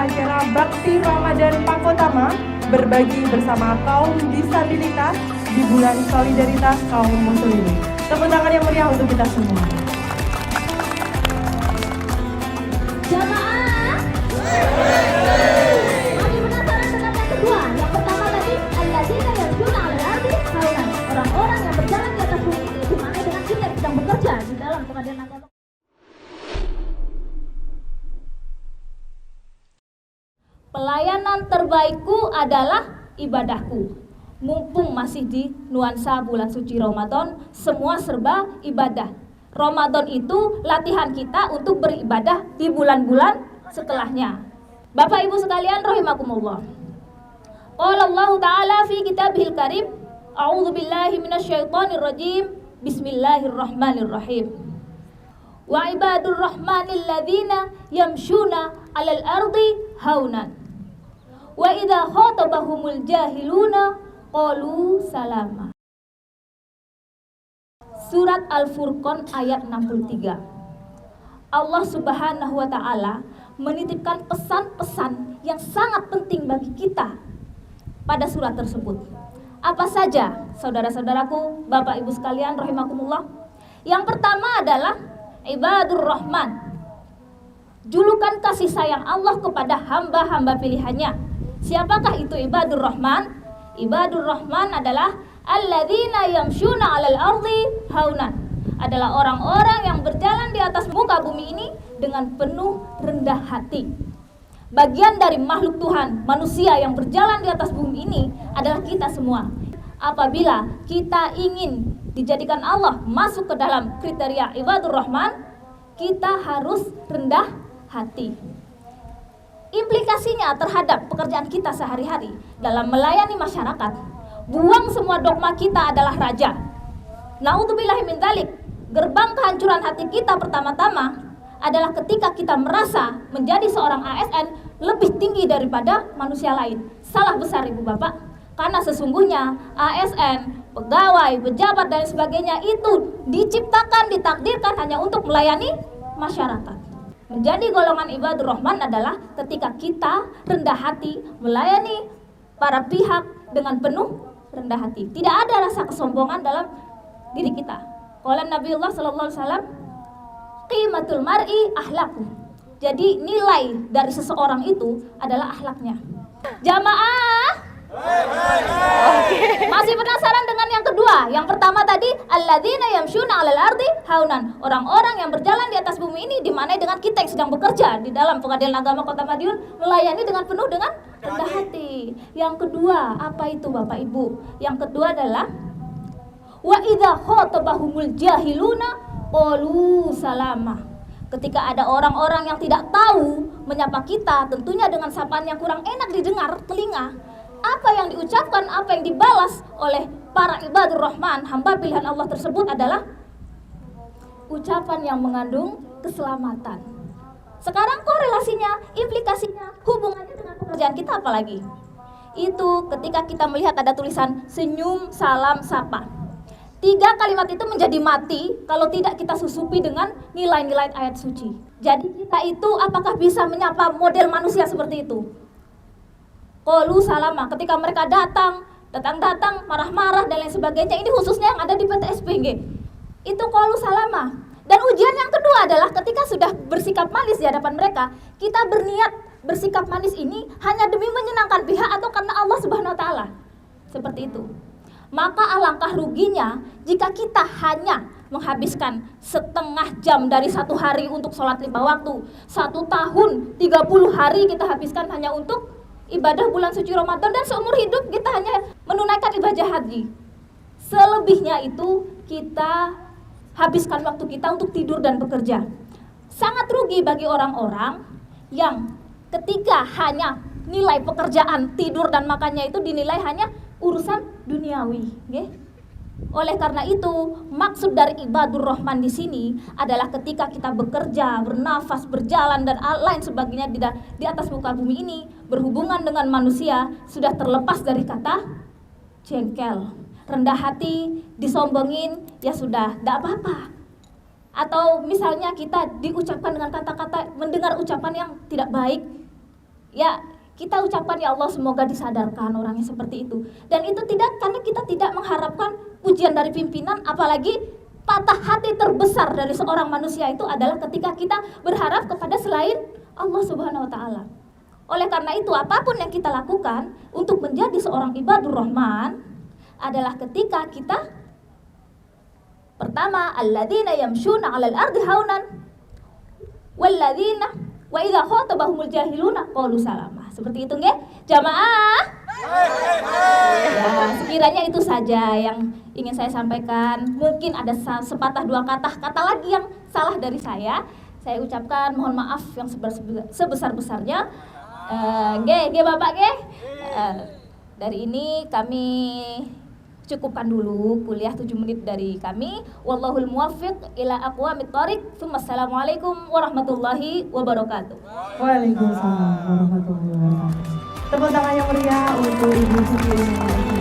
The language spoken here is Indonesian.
acara Bakti Ramadan Pakotama berbagi bersama kaum disabilitas di bulan solidaritas kaum muslimin. Tepuk tangan yang meriah untuk kita semua. Jamaah, kami penasaran dengan yang kedua. Yang pertama tadi, alladzina yamshuna 'alal ardi haunan, orang-orang yang berjalan di atas bumi ini dimana dengan kita sedang bekerja di dalam pengadilan agama. Pelayanan terbaikku adalah ibadahku. Mumpung masih di nuansa bulan suci Ramadan, semua serba ibadah. Ramadan itu latihan kita untuk beribadah di bulan-bulan setelahnya. Bapak Ibu sekalian rahimakumullah. Qala Allah Ta'ala fi kitabihil karim, a'udzu billahi minasyaitonir rajim, bismillahirrahmanirrahim. Wa ibadur rahmanil ladzina yamshuna 'alal ardi haunan. Wa idza khatabahumul jahiluna qalu salama. Surat Al-Furqan ayat 63. Allah Subhanahu wa taala menitipkan pesan-pesan yang sangat penting bagi kita pada surat tersebut. Apa saja, saudara-saudaraku, Bapak Ibu sekalian rahimakumullah? Yang pertama adalah ibadur rahman. Julukan kasih sayang Allah kepada hamba-hamba pilihannya. Siapakah itu ibadur rahman? Ibadur rahman adalah alladzina yamshuna 'alal ardi haunan, adalah orang-orang yang berjalan di atas muka bumi ini dengan penuh rendah hati. Bagian dari makhluk Tuhan, manusia yang berjalan di atas bumi ini adalah kita semua. Apabila kita ingin dijadikan Allah masuk ke dalam kriteria ibadur rahman, kita harus rendah hati. Implikasinya terhadap pekerjaan kita sehari-hari dalam melayani masyarakat, buang semua dogma kita adalah raja. Naudzubillahi min dzalik. Gerbang kehancuran hati kita pertama-tama adalah ketika kita merasa menjadi seorang ASN lebih tinggi daripada manusia lain. Salah besar Ibu Bapak. Karena sesungguhnya ASN, pegawai, pejabat dan sebagainya itu diciptakan, ditakdirkan hanya untuk melayani masyarakat. Menjadi golongan ibadur rahman adalah ketika kita rendah hati melayani para pihak dengan penuh rendah hati. Tidak ada rasa kesombongan dalam diri kita. Qala Nabiullah sallallahu alaihi wasallam, qimatul mar'i ahlaku. Jadi nilai dari seseorang itu adalah akhlaknya. Jamaah, masih penasaran dengan yang kedua? Yang pertama tadi alladzina yamshuna 'alal ardi haunan, orang-orang yang berjalan di atas bumi ini dimana dengan kita yang sedang bekerja di dalam pengadilan agama Kota Madiun melayani dengan penuh dengan rendah hati. Yang kedua, apa itu Bapak Ibu? Yang kedua adalah wa idza khatabahumul jahiluna qalu salama. Ketika ada orang-orang yang tidak tahu menyapa kita, tentunya dengan sapaan yang kurang enak didengar telinga, apa yang diucapkan, apa yang dibalas oleh para ibadur rahman, hamba pilihan Allah tersebut adalah ucapan yang mengandung keselamatan. Sekarang korelasinya, implikasinya, hubungannya dengan pekerjaan kita apalagi? Itu ketika kita melihat ada tulisan senyum, salam, sapa. 3 kalimat itu menjadi mati kalau tidak kita susupi dengan nilai-nilai ayat suci. Jadi kita itu apakah bisa menyapa model manusia seperti itu? Qalu salama, ketika mereka datang, marah-marah dan lain sebagainya. Ini khususnya yang ada di PTSPG. Itu qalu salama. Dan ujian yang kedua adalah ketika sudah bersikap manis di hadapan mereka, kita berniat bersikap manis ini hanya demi menyenangkan pihak atau karena Allah Subhanahu wa taala. Seperti itu. Maka alangkah ruginya jika kita hanya menghabiskan setengah jam dari 1 hari untuk sholat 5 waktu, 1 tahun 30 hari kita habiskan hanya untuk ibadah bulan suci Ramadan, dan seumur hidup kita hanya menunaikan ibadah haji. Selebihnya itu kita habiskan waktu kita untuk tidur dan bekerja. Sangat rugi bagi orang-orang yang ketika hanya nilai pekerjaan, tidur dan makannya itu dinilai hanya urusan duniawi, okay? Oleh karena itu, maksud dari ibadur rahman di sini adalah ketika kita bekerja, bernafas, berjalan dan lain sebagainya di atas muka bumi ini, berhubungan dengan manusia, sudah terlepas dari kata jengkel, rendah hati, disombongin, ya sudah, tidak apa-apa. Atau misalnya kita diucapkan dengan kata-kata, mendengar ucapan yang tidak baik, Ya, kita ucapkan ya Allah semoga disadarkan orangnya seperti itu. Dan itu tidak karena kita tidak mengharapkan pujian dari pimpinan, apalagi patah hati terbesar dari seorang manusia itu adalah ketika kita berharap kepada selain Allah Subhanahu wa taala. Oleh karena itu, apapun yang kita lakukan untuk menjadi seorang ibadur rahman adalah ketika kita pertama alladzina yamshuna 'alal ardi haunan walladzina wa idza khatabahumul jahiluna qalu salama. Seperti itu nggih, jamaah? Ya, sekiranya itu saja yang ingin saya sampaikan. Mungkin ada sepatah dua kata lagi yang salah dari saya. Saya ucapkan mohon maaf yang sebesar-besarnya. Nggih Bapak nggih. Dari ini kami cukupkan dulu kuliah 7 menit dari kami. Wallahul muwaffiq ila aqwamit thoriq. Assalamualaikum warahmatullahi wabarakatuh. Waalaikumsalam warahmatullahi wabarakatuh. Tepuk tangan yang meriah untuk Ibu Siti.